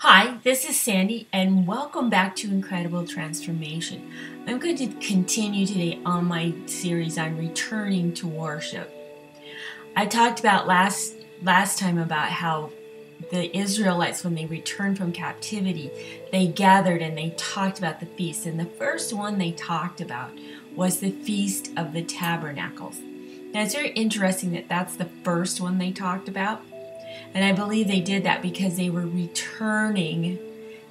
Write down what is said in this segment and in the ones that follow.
Hi, this is Sandy, and welcome back to Incredible Transformation. I'm going to continue today on my series on returning to worship. I talked about last time about how the Israelites, when they returned from captivity, they gathered and they talked about the feast. And the first one they talked about was the Feast of the Tabernacles. Now, it's very interesting that that's the first one they talked about. And I believe they did that because they were returning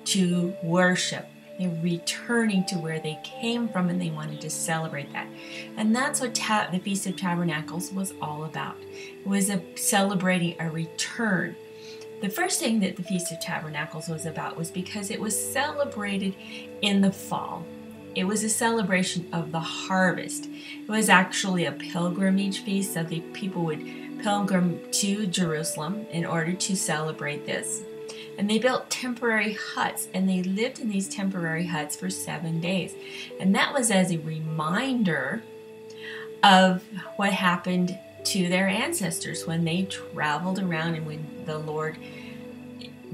to worship. They were returning to where they came from, and they wanted to celebrate that. And that's what the Feast of Tabernacles was all about. It was celebrating a return. The first thing that the Feast of Tabernacles was about was because it was celebrated in the fall. It was a celebration of the harvest. It was actually a pilgrimage feast, so the people would pilgrim to Jerusalem in order to celebrate this. And they built temporary huts, and they lived in these temporary huts for 7 days. And that was as a reminder of what happened to their ancestors when they traveled around and when the Lord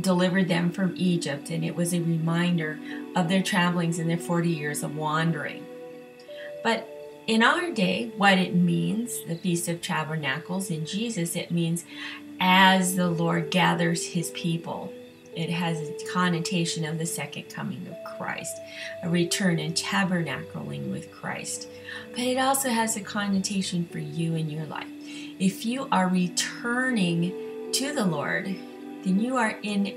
delivered them from Egypt. And it was a reminder of their travelings and their 40 years of wandering. But in our day, what it means, the Feast of Tabernacles in Jesus, it means as the Lord gathers his people. It has a connotation of the second coming of Christ, a return and tabernacling with Christ. But it also has a connotation for you in your life. If you are returning to the Lord, then you are in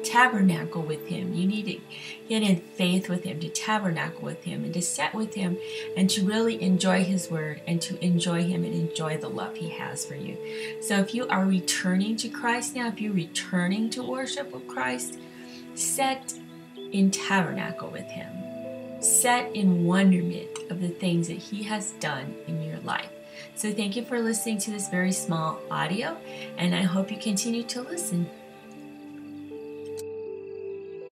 tabernacle with him. You need to get in faith with him, to tabernacle with him, and to sit with him, and to really enjoy his word, and to enjoy him and enjoy the love he has for you. So if you are returning to Christ now, if you're returning to worship with Christ, set in tabernacle with him. Set in wonderment of the things that he has done in your life. So thank you for listening to this very small audio, and I hope you continue to listen.